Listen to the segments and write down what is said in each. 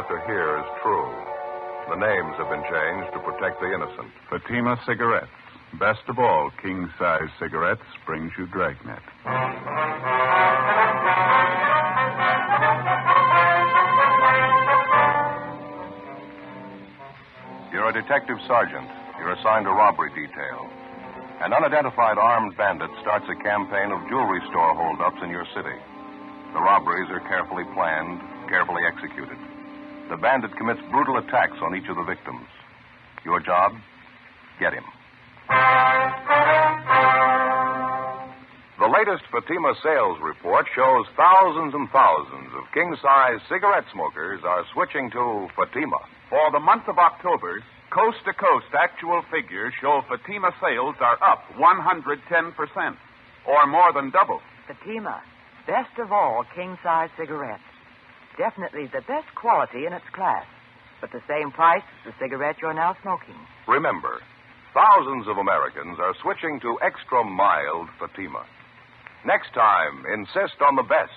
about to hear is true. The names have been changed to protect the innocent. Fatima Cigarettes. Best of all, king-size cigarettes brings you Dragnet. You're a detective sergeant. You're assigned a robbery detail. An unidentified armed bandit starts a campaign of jewelry store holdups in your city. The robberies are carefully planned, carefully executed. The bandit commits brutal attacks on each of the victims. Your job? Get him. The latest Fatima sales report shows thousands and thousands of king-size cigarette smokers are switching to Fatima. For the month of October, coast-to-coast actual figures show Fatima sales are up 110%, or more than double. Fatima, best of all king-size cigarettes. Definitely the best quality in its class, but the same price as the cigarette you're now smoking. Remember, thousands of Americans are switching to extra mild Fatima. Next time, insist on the best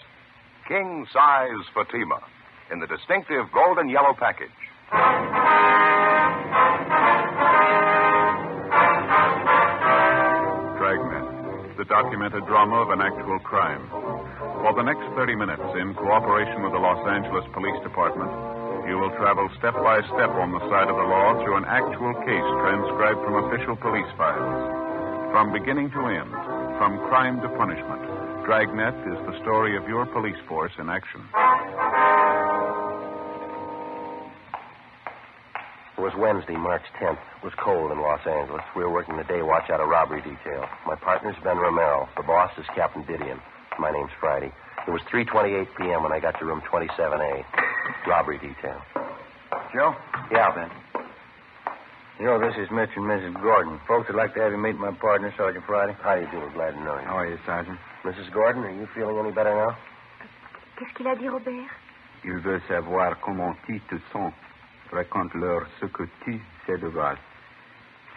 king-size Fatima in the distinctive golden yellow package. Dragnet, the documented drama of an actual crime. For the next 30 minutes, in cooperation with the Los Angeles Police Department, you will travel step by step on the side of the law through an actual case transcribed from official police files. From beginning to end, from crime to punishment, Dragnet is the story of your police force in action. It was Wednesday, March 10th. It was cold in Los Angeles. We were working the day watch out of robbery detail. My partner's Ben Romero. The boss is Captain Didion. My name's Friday. It was 3:28 p.m. when I got to room 27A. Robbery detail. Joe? Yeah, Ben. Joe, this is Mr. and Mrs. Gordon. Folks would like to have you meet my partner, Sergeant Friday. How do you do? We're glad to know you. How are you, Sergeant? Mrs. Gordon, are you feeling any better now? Qu'est-ce qu'il a dit, Robert? Il veut savoir comment tu te sens. Raconte-leur ce que tu sais de base.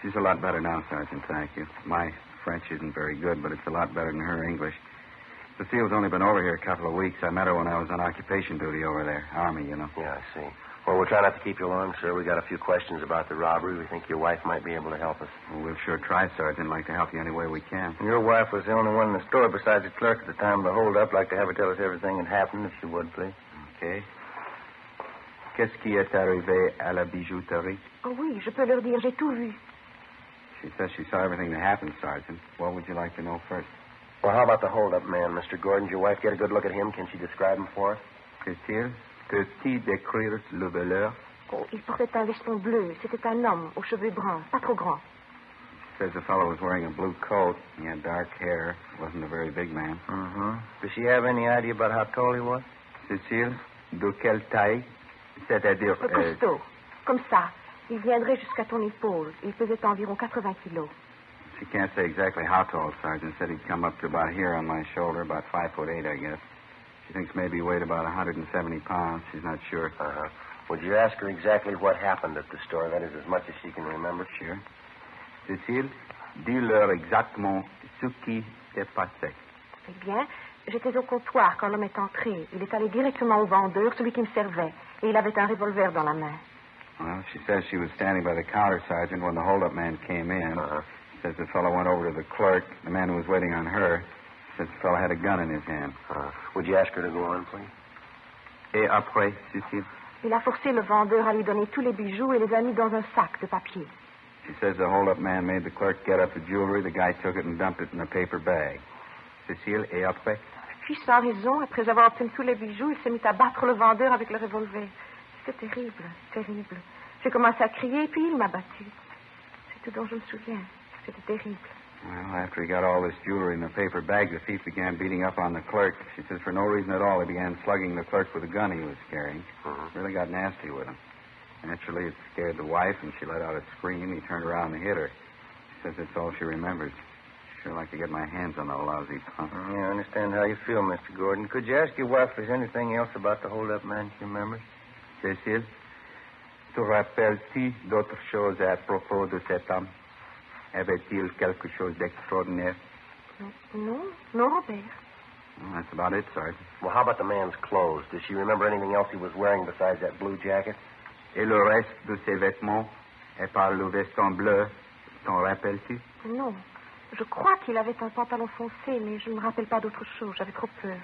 She's a lot better now, Sergeant, thank you. My French isn't very good, but it's a lot better than her English. Cecile's only been over here a couple of weeks. I met her when I was on occupation duty over there. Army, you know. Yeah, I see. Well, we'll try not to keep you long, sir. We got a few questions about the robbery. We think your wife might be able to help us. Well, we'll sure try, Sergeant. Like to help you any way we can. Your wife was the only one in the store besides the clerk at the time of the hold-up. Like to have her tell us everything that happened, if she would, please. Okay. Qu'est-ce qui est arrivé à la bijouterie? Oh, oui, je peux leur dire, j'ai tout vu. She says she saw everything that happened, Sergeant. What would you like to know first? Well, how about the hold-up man, Mr. Gordon? Did your wife get a good look at him? Can she describe him for us? Qu'est-il? Peut-il décrire le voleur? Oh, il portait un veston bleu. C'était un homme aux cheveux bruns, pas trop grands. She says the fellow was wearing a blue coat. He had dark hair. Wasn't a very big man. Mm-hmm. Does she have any idea about how tall he was? Cécile, de quelle taille? C'est-à-dire... costaud. Comme ça. Il viendrait jusqu'à ton épaule. Il pesait environ 80 kilos. She can't say exactly how tall, Sergeant. Said he'd come up to about here on my shoulder, about 5'8", I guess. She thinks maybe he weighed about 170 pounds. She's not sure. Uh-huh. Would you ask her exactly what happened at the store? That is, as much as she can remember. Sure. Cécile, dis-leur exactement ce qui s'est passé. Eh bien, j'étais au comptoir quand l'homme est entré. Il est allé directement au vendeur, celui qui me servait. Et il avait un revolver dans la main. Well, she says she was standing by the counter, Sergeant, when the hold-up man came in. Uh-huh. Says the fellow went over to the clerk, the man who was waiting on her. Says the fellow had a gun in his hand. Would you ask her to go on, please? Et après, Cécile? Il a forcé le vendeur à lui donner tous les bijoux et les a mis dans un sac de papier. She says the hold-up man made the clerk get up the jewelry. The guy took it and dumped it in a paper bag. Cécile, et après? Puis, sans raison, après avoir obtenu tous les bijoux, il s'est mis à battre le vendeur avec le revolver. C'était terrible, terrible. J'ai commencé à crier, puis il m'a battu. C'est tout dont je me souviens. C'était terrible. Well, after he got all this jewelry in the paper bag, the thief began beating up on the clerk. She says for no reason at all, he began slugging the clerk with a gun he was carrying. Really got nasty with him. Naturally, it scared the wife, and she let out a scream. He turned around and hit her. She says that's all she remembers. Sure like to get my hands on that lousy punk. Yeah, I understand how you feel, Mr. Gordon. Could you ask your wife if there's anything else about the hold-up man she remembers? Cécile, te rappelles-tu d'autres choses à propos de cet homme? Avait-il quelque chose d'extraordinaire? Non, non, Robert. Well, that's about it, Sergeant. Well, how about the man's clothes? Does she remember anything else he was wearing besides that blue jacket? Et le reste de ses vêtements, et par le veston bleu, t'en rappelles-tu? Non. Je crois qu'il avait un pantalon foncé, mais je ne me rappelle pas d'autre chose. J'avais trop peur.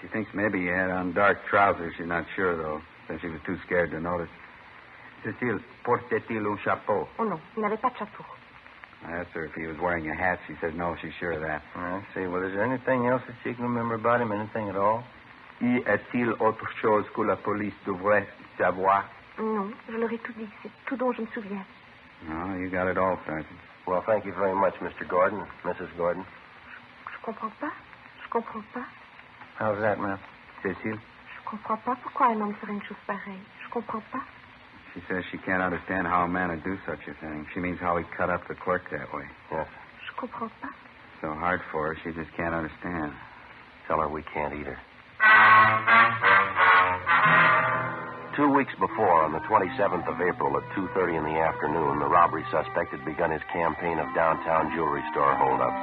She thinks maybe he had on dark trousers. She's not sure, though, since she was too scared to notice. Cécile, portait-il un chapeau? Oh non, il n'avait pas de chapeau. I asked her if he was wearing a hat. She said no, she's sure of that. I see. Well, is there anything else that she can remember about him? Anything at all? Y a-t-il autre chose que la police devrait savoir? Non, je leur ai tout dit. C'est tout dont je me souviens. No, you got it all, Sergeant. Well, thank you very much, Mr. Gordon, Mrs. Gordon. Je comprends pas. Je comprends pas. How's that, ma'am? Cécile? Je comprends pas pourquoi un homme ferait une chose pareille. Je comprends pas. She says she can't understand how a man would do such a thing. She means how he cut up the clerk that way. Yes. Je comprends pas. So hard for her, she just can't understand. Tell her we can't either. 2 weeks before, on the 27th of April at 2:30 in the afternoon, the robbery suspect had begun his campaign of downtown jewelry store holdups.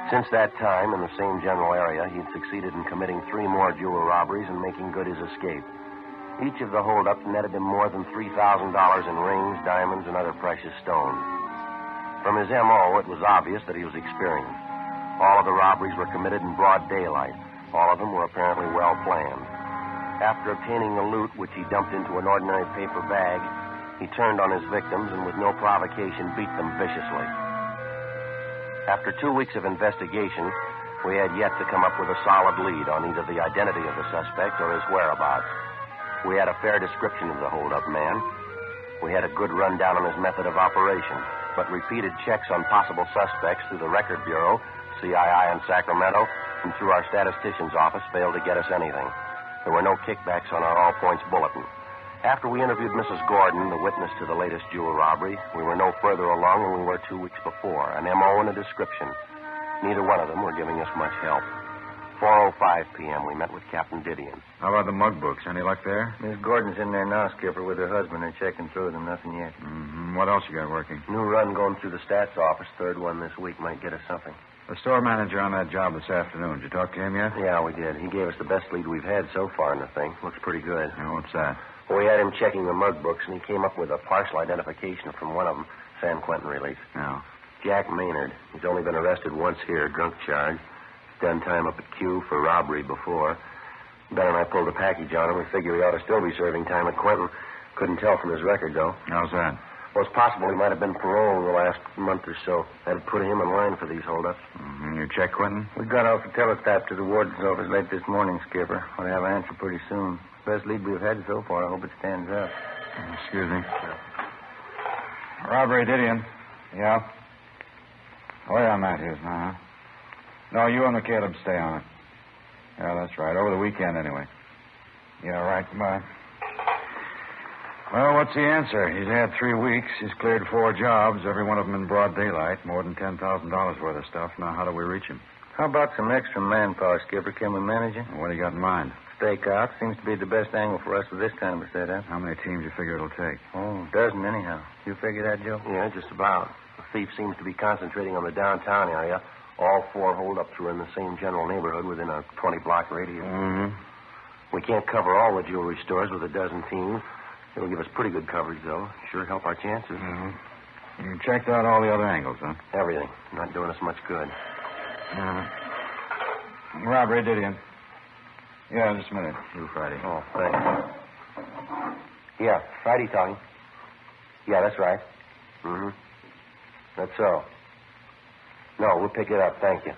Since that time, in the same general area, he had succeeded in committing 3 more jewel robberies and making good his escape. Each of the holdups netted him more than $3,000 in rings, diamonds, and other precious stones. From his M.O., it was obvious that he was experienced. All of the robberies were committed in broad daylight. All of them were apparently well planned. After obtaining the loot, which he dumped into an ordinary paper bag, he turned on his victims and with no provocation beat them viciously. After 2 weeks of investigation, we had yet to come up with a solid lead on either the identity of the suspect or his whereabouts. We had a fair description of the hold-up man. We had a good rundown on his method of operation, but repeated checks on possible suspects through the Record Bureau, CII in Sacramento, and through our statistician's office failed to get us anything. There were no kickbacks on our all-points bulletin. After we interviewed Mrs. Gordon, the witness to the latest jewel robbery, we were no further along than we were 2 weeks before, an M.O. and a description. Neither one of them were giving us much help. 4:05 p.m., we met with Captain Didion. How about the mug books? Any luck there? Miss Gordon's in there now, Skipper, with her husband. They're checking through them. Nothing yet. Mm-hmm. What else you got working? New run going through the stats office. Third one this week might get us something. The store manager on that job this afternoon. Did you talk to him yet? Yeah, we did. He gave us the best lead we've had so far in the thing. Looks pretty good. Yeah, what's that? Well, we had him checking the mug books, and he came up with a partial identification from one of them, San Quentin release. No. Jack Maynard. He's only been arrested once here, drunk charge. He's done time up at Q for robbery before. Ben and I pulled a package on him. We figure he ought to still be serving time at Quentin. Couldn't tell from his record, though. How's that? Well, it's possible he might have been paroled in the last month or so. That'd put him in line for these holdups. Mm-hmm. You check Quentin? We got off the teletype to the warden's office late this morning, Skipper. We'll have an answer pretty soon. Best lead we've had so far. I hope it stands up. Excuse me. Robbery, Didion. Yeah? Oh, yeah, Matthews. Uh-huh. No, you and McCaleb stay on it. Yeah, that's right. Over the weekend, anyway. Yeah, right. Goodbye. Well, what's the answer? He's had 3 weeks. He's cleared 4 jobs, every one of them in broad daylight. More than $10,000 worth of stuff. Now, how do we reach him? How about some extra manpower, Skipper? Can we manage it? What do you got in mind? Stakeout seems to be the best angle for us with this kind of a setup. How many teams you figure it'll take? Oh, a dozen anyhow. You figure that, Joe? Yeah, just about. The thief seems to be concentrating on the downtown area. All 4 holdups were in the same general neighborhood within a 20-block radius. Mm-hmm. We can't cover all the jewelry stores with a dozen teams. It'll give us pretty good coverage, though. Sure help our chances. Mm-hmm. You checked out all the other angles, huh? Everything. Not doing us much good. Robbery, Didion. Yeah, just a minute. You, Friday. Oh, thanks. Yeah, Friday talking. Yeah, that's right. Mm-hmm. That's so. No, we'll pick it up. Thank you.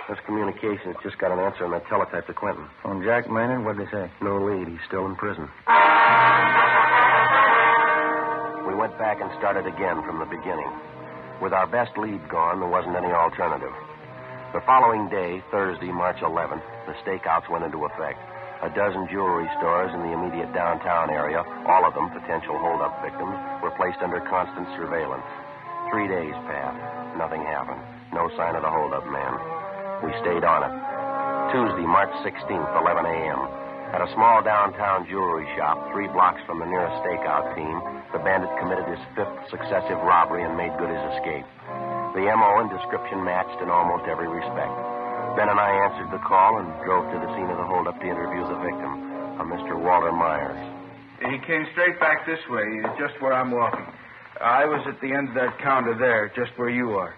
This communications just got an answer on that teletype to Quentin. On Jack Maynard? What'd they say? No lead. He's still in prison. We went back and started again from the beginning. With our best lead gone, there wasn't any alternative. The following day, Thursday, March 11th, the stakeouts went into effect. A dozen jewelry stores in the immediate downtown area, all of them potential holdup victims, were placed under constant surveillance. 3 days passed. Nothing happened. No sign of the holdup man. We stayed on it. Tuesday, March 16th, 11 a.m. At a small downtown jewelry shop, 3 blocks from the nearest stakeout team, the bandit committed his 5th successive robbery and made good his escape. The M.O. and description matched in almost every respect. Ben and I answered the call and drove to the scene of the holdup to interview the victim, a Mr. Walter Myers. He came straight back this way, just where I'm walking. I was at the end of that counter there, just where you are.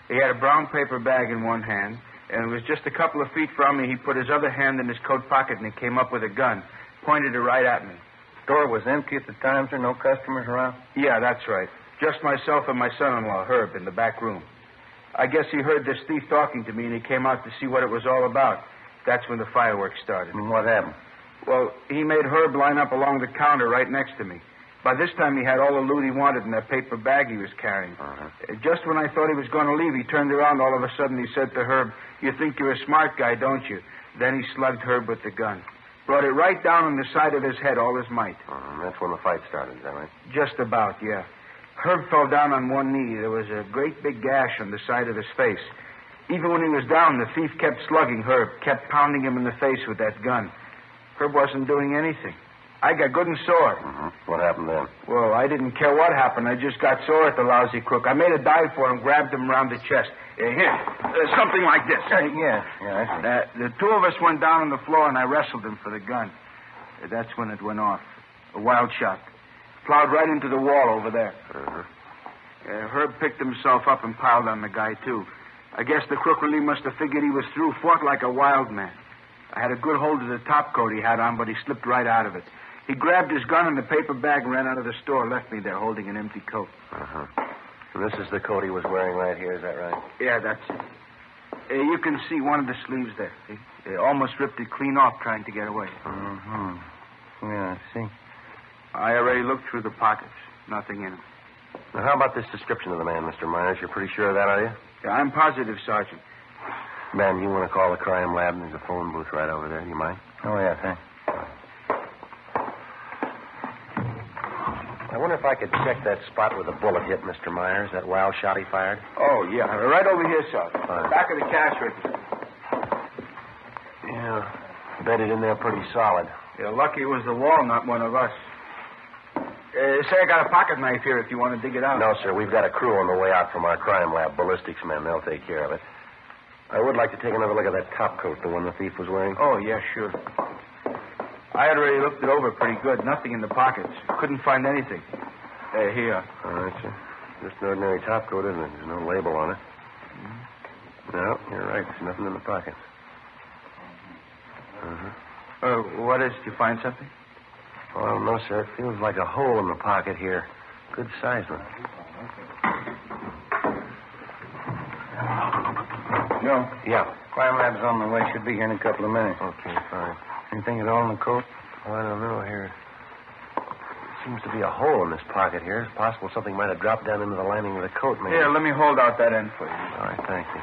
He had a brown paper bag in one hand, and it was just a couple of feet from me. He put his other hand in his coat pocket, and he came up with a gun, pointed it right at me. Store was empty at the time, sir? No customers around? Yeah, that's right. Just myself and my son-in-law, Herb, in the back room. I guess he heard this thief talking to me, and he came out to see what it was all about. That's when the fireworks started. And what happened? Well, he made Herb line up along the counter right next to me. By this time, he had all the loot he wanted in that paper bag he was carrying. Just when I thought he was going to leave, he turned around. All of a sudden, he said to Herb, "You think you're a smart guy, don't you?" Then he slugged Herb with the gun. Brought it right down on the side of his head, all his might. That's when the fight started, is that right? Just about, yeah. Herb fell down on one knee. There was a great big gash on the side of his face. Even when he was down, the thief kept slugging Herb, kept pounding him in the face with that gun. Herb wasn't doing anything. I got good and sore. What happened then? Well, I didn't care what happened. I just got sore at the lousy crook. I made a dive for him, grabbed him around the chest. Here, something like this. Yeah, I see. The two of us went down on the floor, and I wrestled him for the gun. That's when it went off. A wild shot. Plowed right into the wall over there. Herb picked himself up and piled on the guy, too. I guess the crook really must have figured he was through, fought like a wild man. I had a good hold of the top coat he had on, but he slipped right out of it. He grabbed his gun and the paper bag and ran out of the store, left me there holding an empty coat. And this is the coat he was wearing right here, is that right? Yeah, that's it. You can see one of the sleeves there. He almost ripped it clean off trying to get away. Yeah, I see. I already looked through the pockets. Nothing in them. Now, how about this description of the man, Mr. Myers? You're pretty sure of that, are you? Yeah, I'm positive, Sergeant. Ben, you want to call the crime lab? There's a phone booth right over there. You mind? Oh, yeah, thanks. I wonder if I could check that spot where the bullet hit Mr. Myers, that wild shot he fired. Oh, yeah. Right over here, Sergeant. Fine. Back of the cash register. Yeah. Bedded in there pretty solid. You're lucky it was the wall, not one of us. Say, I got a pocket knife here if you want to dig it out. No, sir. We've got a crew on the way out from our crime lab, ballistics men. They'll take care of it. I would like to take another look at that top coat, the one the thief was wearing. Oh, yeah, sure. I had already looked it over pretty good. Nothing in the pockets. Couldn't find anything. Here. All right, sir. Just an ordinary top coat, isn't it? There's no label on it. No, you're right. There's nothing in the pockets. What is it? Did you find something? Well, no, sir. It feels like a hole in the pocket here. Good sized one. Joe? Yeah. Crime lab's on the way. Should be here in a couple of minutes. Okay, fine. Anything at all in the coat? Oh, I don't know here. Seems to be a hole in this pocket here. It's possible something might have dropped down into the lining of the coat, maybe. Here, let me hold out that end for you. All right, thank you.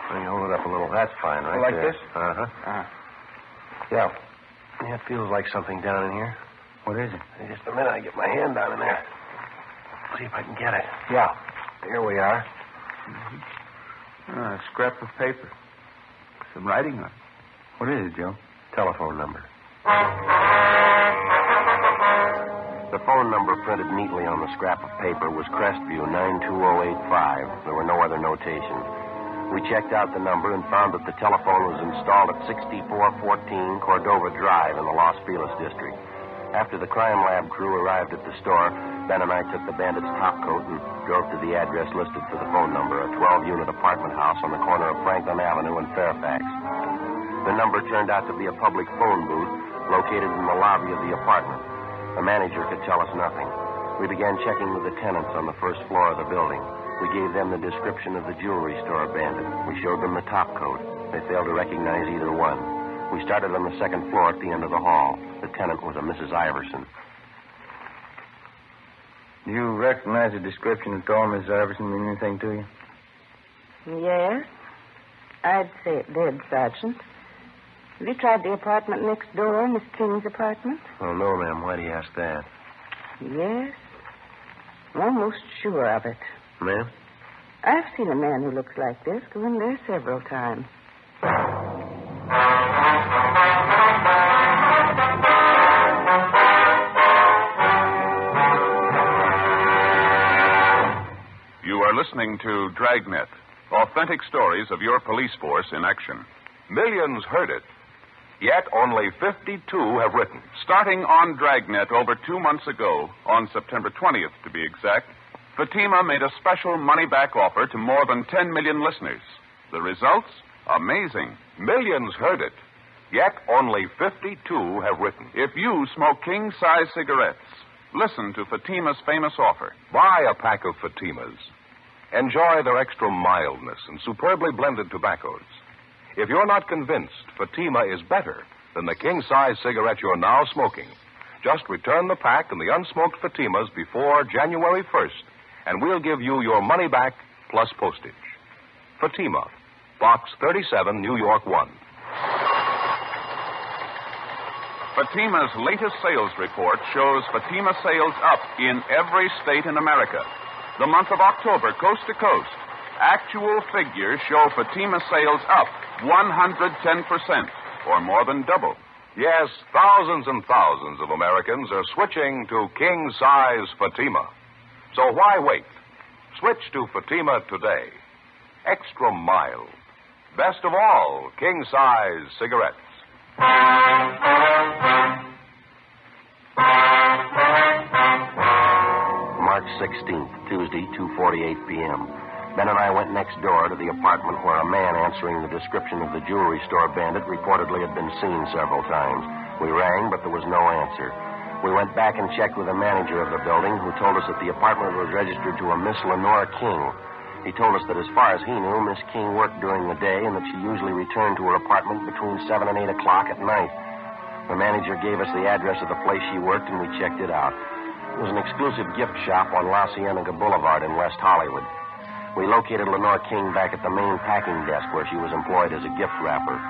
Let me hold it up a little. That's fine, right Like there. this? Yeah. Yeah, it feels like something down in here. What is it? Hey, just a minute. I get my hand down in there. See if I can get it. Yeah. Here we are. A scrap of paper. Some writing on it. What is it, Joe? Telephone number. The phone number printed neatly on the scrap of paper was Crestview 92085. There were no other notations. We checked out the number and found that the telephone was installed at 6414 Cordova Drive in the Los Feliz district. After the crime lab crew arrived at the store, Ben and I took the bandit's top coat and drove to the address listed for the phone number, a 12-unit apartment house on the corner of Franklin Avenue and Fairfax. The number turned out to be a public phone booth located in the lobby of the apartment. The manager could tell us nothing. We began checking with the tenants on the first floor of the building. We gave them the description of the jewelry store bandit. We showed them the top coat. They failed to recognize either one. We started on the second floor at the end of the hall. The tenant was a Mrs. Iverson. Do you recognize the description at all, Miss Iverson? Mean anything to you? Yes. I'd say it did, Sergeant. Have you tried the apartment next door, Miss King's apartment? Oh, no, ma'am. Why do you ask that? Yes. I'm almost sure of it. Ma'am? I've seen a man who looks like this go in there several times. You are listening to Dragnet, authentic stories of your police force in action. Millions heard it. Yet only 52 have written. Starting on Dragnet over 2 months ago, on September 20th to be exact, Fatima made a special money-back offer to more than 10 million listeners. The results? Amazing. Millions heard it. Yet only 52 have written. If you smoke king-size cigarettes, listen to Fatima's famous offer. Buy a pack of Fatimas. Enjoy their extra mildness and superbly blended tobaccos. If you're not convinced Fatima is better than the king-size cigarette you're now smoking, just return the pack and the unsmoked Fatimas before January 1st, and we'll give you your money back plus postage. Fatima, Box 37, New York 1. Fatima's latest sales report shows Fatima sales up in every state in America. The month of October, coast to coast, actual figures show Fatima sales up 110%, or more than double. Yes, thousands and thousands of Americans are switching to king-size Fatima. So why wait? Switch to Fatima today. Extra mild. Best of all, king-size cigarettes. March 16th, Tuesday, 2:48 p.m. Ben and I went next door to the apartment where a man answering the description of the jewelry store bandit reportedly had been seen several times. We rang, but there was no answer. We went back and checked with the manager of the building, who told us that the apartment was registered to a Miss Lenore King. He told us that as far as he knew, Miss King worked during the day and that she usually returned to her apartment between 7 and 8 o'clock at night. The manager gave us the address of the place she worked, and we checked it out. It was an exclusive gift shop on La Cienega Boulevard in West Hollywood. We located Lenore King back at the main packing desk where she was employed as a gift wrapper.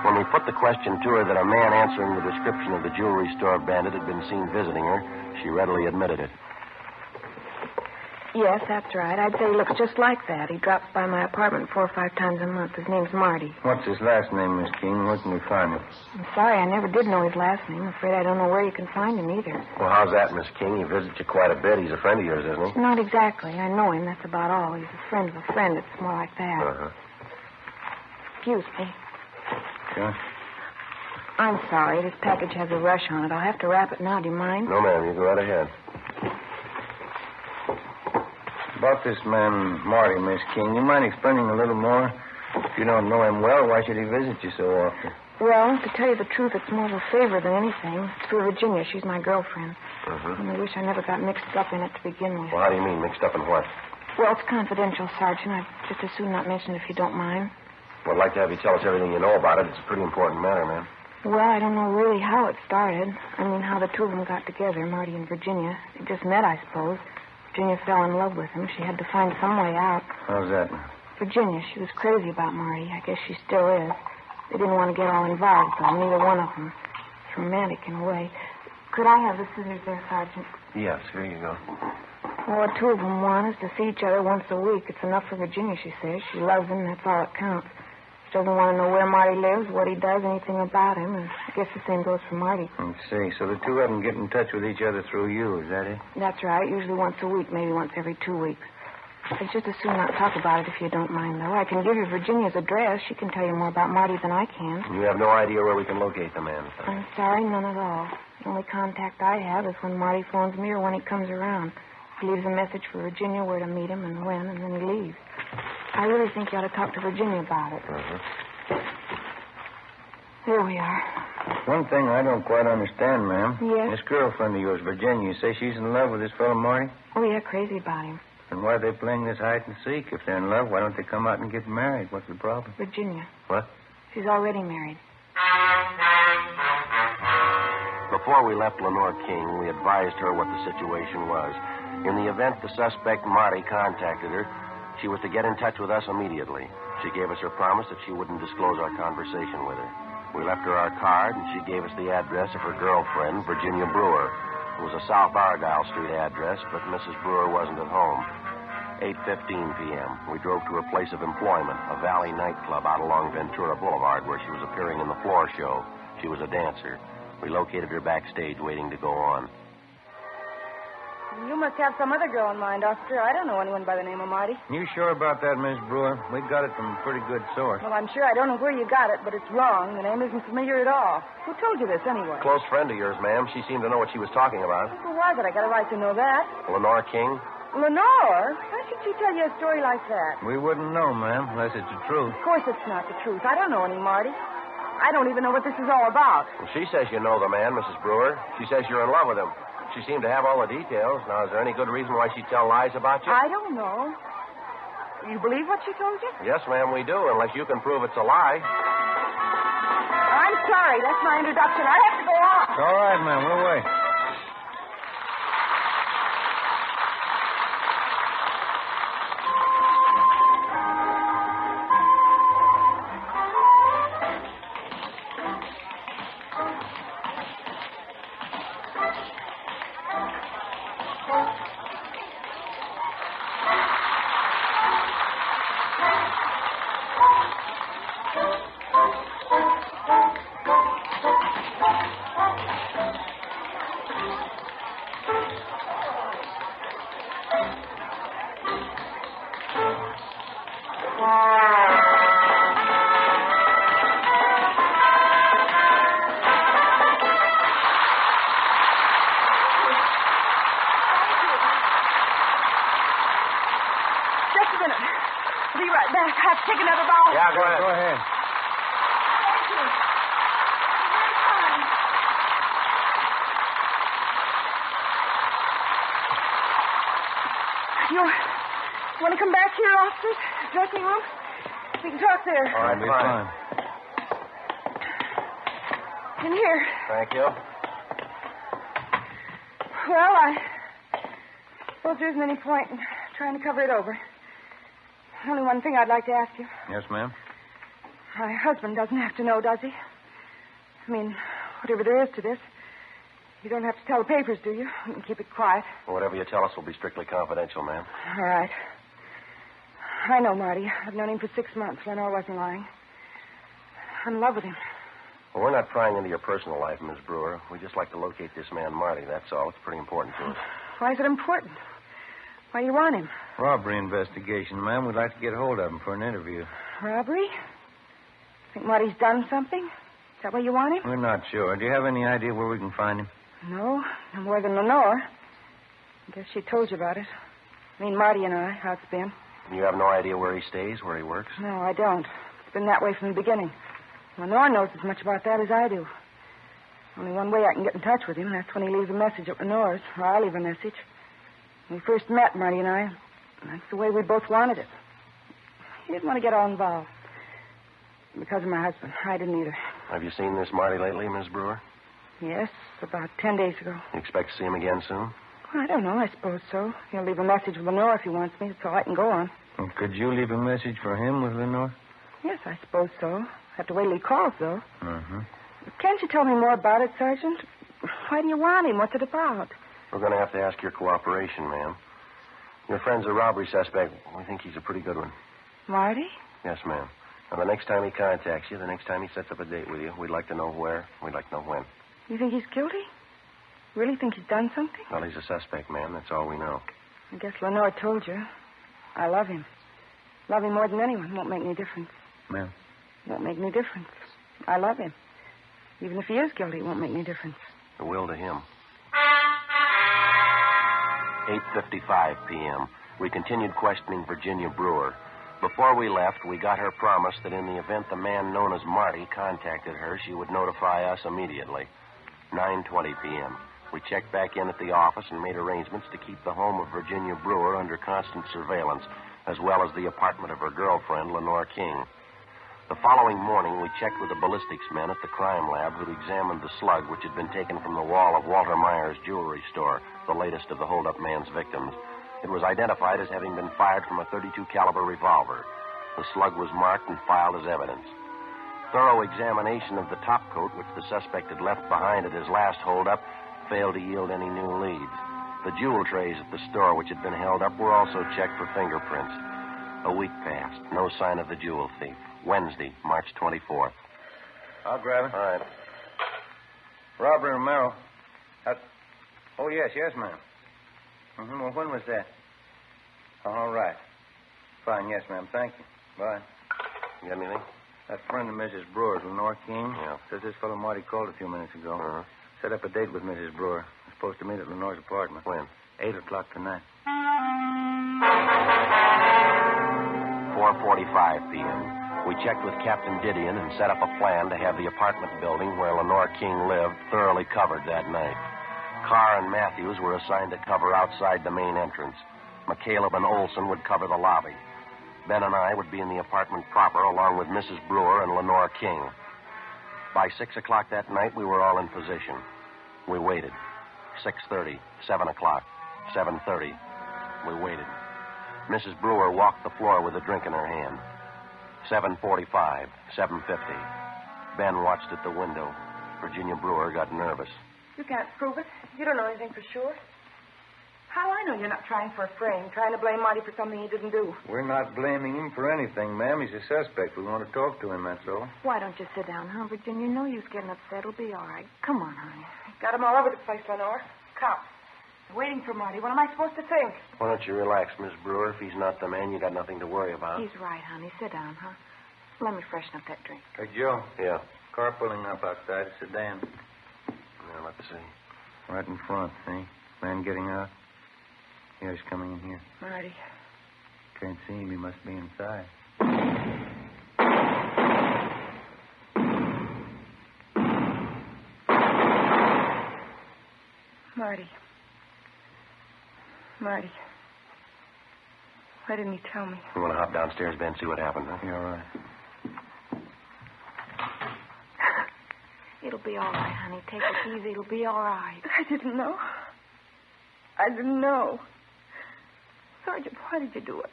When we put the question to her that a man answering the description of the jewelry store bandit had been seen visiting her, she readily admitted it. Yes, that's right. I'd say he looks just like that. He drops by my apartment 4 or 5 times a month. His name's Marty. What's his last name, Miss King? Where can we find him? I'm sorry, I never did know his last name. I'm afraid I don't know where you can find him either. Well, how's that, Miss King? He visits you quite a bit. He's a friend of yours, isn't he? Not exactly. I know him. That's about all. He's a friend of a friend. It's more like that. Uh-huh. Excuse me. Sure. I'm sorry. This package has a rush on it. I'll have to wrap it now. Do you mind? No, ma'am. You go right ahead. About this man, Marty, Miss King, you mind explaining a little more? If you don't know him well, why should he visit you so often? Well, to tell you the truth, it's more of a favor than anything. It's for Virginia. She's my girlfriend. Uh-huh. And I wish I never got mixed up in it to begin with. Well, how do you mean, mixed up in what? Well, it's confidential, Sergeant. I'd just as soon not mention it if you don't mind. Well, I'd like to have you tell us everything you know about it. It's a pretty important matter, ma'am. Well, I don't know really how it started. I mean, how the two of them got together, Marty and Virginia. They just met, I suppose. Virginia fell in love with him. She had to find some way out. How's that? Virginia, she was crazy about Marty. I guess she still is. They didn't want to get all involved, though, neither one of them. It's romantic in a way. Could I have the scissors there, Sergeant? Yes, here you go. Well, what two of them want is to see each other once a week. It's enough for Virginia, she says. She loves him, and that's all that counts. She doesn't want to know where Marty lives, what he does, anything about him, and I guess the same goes for Marty. I see. So the two of them get in touch with each other through you, is that it? That's right. Usually once a week, maybe once every 2 weeks. I'd just as soon not talk about it if you don't mind, though. I can give you Virginia's address. She can tell you more about Marty than I can. You have no idea where we can locate the man, sir? I'm sorry, none at all. The only contact I have is when Marty phones me or when he comes around. He leaves a message for Virginia where to meet him and when, and then he leaves. I really think you ought to talk to Virginia about it. Uh-huh. Here we are. One thing I don't quite understand, ma'am. Yes? This girlfriend of yours, Virginia, you say she's in love with this fellow Marty? Oh, yeah, crazy about him. And why are they playing this hide and seek? If they're in love, why don't they come out and get married? What's the problem? Virginia. What? She's already married. Before we left Lenore King, we advised her what the situation was. In the event the suspect, Marty, contacted her, she was to get in touch with us immediately. She gave us her promise that she wouldn't disclose our conversation with her. We left her our card, and she gave us the address of her girlfriend, Virginia Brewer. It was a South Argyle Street address, but Mrs. Brewer wasn't at home. 8:15 p.m. We drove to her place of employment, a Valley nightclub out along Ventura Boulevard, where she was appearing in the floor show. She was a dancer. We located her backstage, waiting to go on. You must have some other girl in mind, officer. I don't know anyone by the name of Marty. You sure about that, Miss Brewer? We got it from a pretty good source. Well, I'm sure I don't know where you got it, but it's wrong. The name isn't familiar at all. Who told you this, anyway? Close friend of yours, ma'am. She seemed to know what she was talking about. Who was it? I got a right to know that. Lenore King. Lenore? Why should she tell you a story like that? We wouldn't know, ma'am, unless it's the truth. Of course it's not the truth. I don't know any Marty. I don't even know what this is all about. Well, she says you know the man, Mrs. Brewer. She says you're in love with him. She seemed to have all the details. Now, is there any good reason why she'd tell lies about you? I don't know. You believe what she told you? Yes, ma'am, we do, unless you can prove it's a lie. I'm sorry. That's my introduction. I have to go on. All right, ma'am. We'll wait. Take another ball. Yeah, go ahead. Go ahead. Thank you. Very kind. You want to come back here, officers? Dressing room? We can talk there. All right, fine. In here. Thank you. Well, I suppose there isn't any point in trying to cover it over. Only one thing I'd like to ask you. Yes, ma'am? My husband doesn't have to know, does he? I mean, whatever there is to this. You don't have to tell the papers, do you? You can keep it quiet. Well, whatever you tell us will be strictly confidential, ma'am. All right. I know Marty. I've known him for 6 months. Lenore wasn't lying. I'm in love with him. Well, we're not prying into your personal life, Miss Brewer. We just like to locate this man, Marty, that's all. It's pretty important to us. Why is it important? Why do you want him? Robbery investigation, ma'am. We'd like to get hold of him for an interview. Robbery? Think Marty's done something? Is that why you want him? We're not sure. Do you have any idea where we can find him? No, no more than Lenore. I guess she told you about it. I mean, Marty and I, how it's been. You have no idea where he stays, where he works? No, I don't. It's been that way from the beginning. Lenore knows as much about that as I do. Only one way I can get in touch with him, and that's when he leaves a message at Lenore's, or I leave a message. When we first met, Marty and I, that's the way we both wanted it. He didn't want to get all involved. Because of my husband. I didn't either. Have you seen this Marty lately, Miss Brewer? Yes, about 10 days ago. You expect to see him again soon? Well, I don't know. I suppose so. He'll leave a message with Lenore if he wants me. That's all I can go on. Well, could you leave a message for him with Lenore? Yes, I suppose so. Have to wait till he calls, though. Mm-hmm. Can't you tell me more about it, Sergeant? Why do you want him? What's it about? We're going to have to ask your cooperation, ma'am. Your friend's a robbery suspect. We think he's a pretty good one. Marty? Yes, ma'am. Now, the next time he contacts you, the next time he sets up a date with you, we'd like to know where, we'd like to know when. You think he's guilty? Really think he's done something? Well, he's a suspect, ma'am. That's all we know. I guess Lenore told you. I love him. Love him more than anyone. Won't make any difference. Ma'am? Won't make any difference. I love him. Even if he is guilty, it won't make any difference. It will to him. 8:55 p.m. We continued questioning Virginia Brewer. Before we left, we got her promise that in the event the man known as Marty contacted her, she would notify us immediately. 9:20 p.m. We checked back in at the office and made arrangements to keep the home of Virginia Brewer under constant surveillance, as well as the apartment of her girlfriend, Lenore King. The following morning, we checked with the ballistics men at the crime lab who'd examined the slug which had been taken from the wall of Walter Meyer's jewelry store, the latest of the hold-up man's victims. It was identified as having been fired from a .32 caliber revolver. The slug was marked and filed as evidence. Thorough examination of the topcoat which the suspect had left behind at his last hold-up failed to yield any new leads. The jewel trays at the store which had been held up were also checked for fingerprints. A week passed. No sign of the jewel thief. Wednesday, March 24th. I'll grab it. All right. Robbery, Romero. Oh, yes, ma'am. Mm-hmm. Well, when was that? All right. Fine, yes, ma'am. Thank you. Bye. You got anything? That friend of Mrs. Brewer's, Lenore King. Yeah. Says this fellow Marty called a few minutes ago. Uh-huh. Set up a date with Mrs. Brewer. We're supposed to meet at Lenore's apartment. When? 8 o'clock tonight. 4:45 p.m. We checked with Captain Didion and set up a plan to have the apartment building where Lenore King lived thoroughly covered that night. Carr and Matthews were assigned to cover outside the main entrance. McCaleb and Olson would cover the lobby. Ben and I would be in the apartment proper along with Mrs. Brewer and Lenore King. By 6 o'clock that night, we were all in position. We waited. 6:30, 7 o'clock, 7:30. We waited. Mrs. Brewer walked the floor with a drink in her hand. 7:45, 7:50. Ben watched at the window. Virginia Brewer got nervous. You can't prove it. You don't know anything for sure. How do I know you're not trying for a frame, trying to blame Marty for something he didn't do? We're not blaming him for anything, ma'am. He's a suspect. We want to talk to him, that's all. Why don't you sit down, huh, Virginia? No use getting upset. It'll be all right. Come on, honey. Got him all over the place, Lenore. Cops. Waiting for Marty. What am I supposed to think? Why don't you relax, Miss Brewer? If he's not the man, you got nothing to worry about. He's right, honey. Sit down, huh? Let me freshen up that drink. Hey, Joe. Yeah. Car pulling up outside. A sedan. Yeah, let's see. Right in front, see? Man getting out. Yeah, he's coming in here. Marty. Can't see him. He must be inside. Marty. Marty. Why didn't he tell me? You want to hop downstairs, Ben, see what happened, huh? Yeah, all right. It'll be all right, honey. Take it easy. It'll be all right. I didn't know. I didn't know. Sergeant, why did you do it?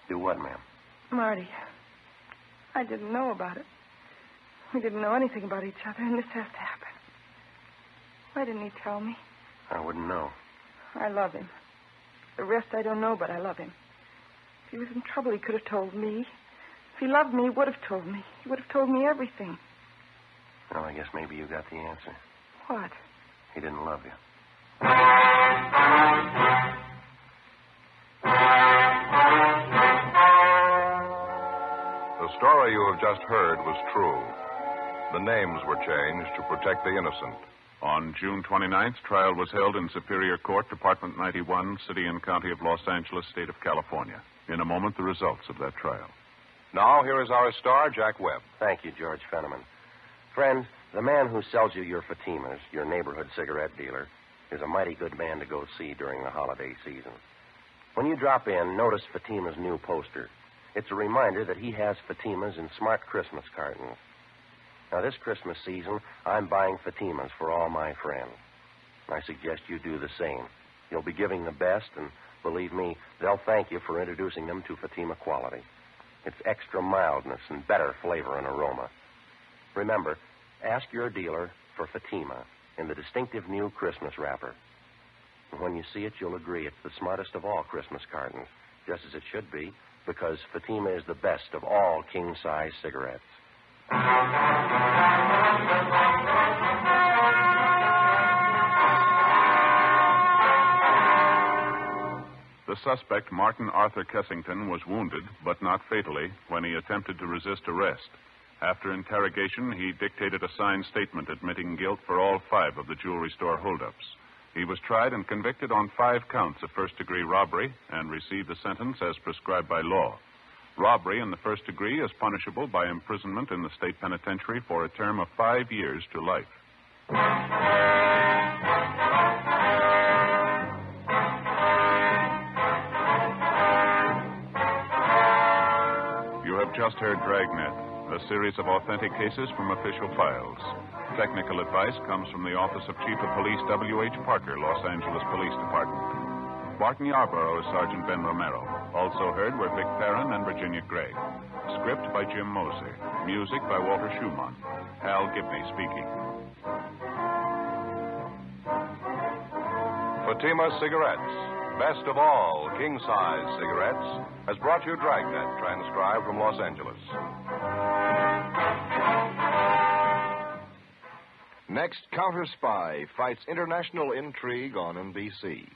Do what, ma'am? Marty, I didn't know about it. We didn't know anything about each other, and this has to happen. Why didn't he tell me? I wouldn't know. I love him. The rest I don't know, but I love him. If he was in trouble, he could have told me. If he loved me, he would have told me. He would have told me everything. Well, I guess maybe you got the answer. What? He didn't love you. The story you have just heard was true. The names were changed to protect the innocent. On June 29th, trial was held in Superior Court, Department 91, City and County of Los Angeles, State of California. In a moment, the results of that trial. Now, here is our star, Jack Webb. Thank you, George Fenneman. Friends, the man who sells you your Fatimas, your neighborhood cigarette dealer, is a mighty good man to go see during the holiday season. When you drop in, notice Fatima's new poster. It's a reminder that he has Fatimas in smart Christmas cartons. Now, this Christmas season, I'm buying Fatimas for all my friends. I suggest you do the same. You'll be giving the best, and believe me, they'll thank you for introducing them to Fatima quality. It's extra mildness and better flavor and aroma. Remember, ask your dealer for Fatima in the distinctive new Christmas wrapper. And when you see it, you'll agree it's the smartest of all Christmas cartons, just as it should be, because Fatima is the best of all king-size cigarettes. The suspect, Martin Arthur Kessington, was wounded, but not fatally, when he attempted to resist arrest. After interrogation, he dictated a signed statement admitting guilt for all 5 of the jewelry store holdups. He was tried and convicted on 5 counts of first-degree robbery and received a sentence as prescribed by law. Robbery in the first degree is punishable by imprisonment in the state penitentiary for a term of 5 years to life. You have just heard Dragnet, a series of authentic cases from official files. Technical advice comes from the Office of Chief of Police W.H. Parker, Los Angeles Police Department. Barton Yarborough is Sergeant Ben Romero. Also heard were Vic Perrin and Virginia Gregg. Script by Jim Moser. Music by Walter Schumann. Hal Gibney speaking. Fatima Cigarettes, best of all king-size cigarettes, has brought you Dragnet, transcribed from Los Angeles. Next, Counter Spy fights international intrigue on NBC.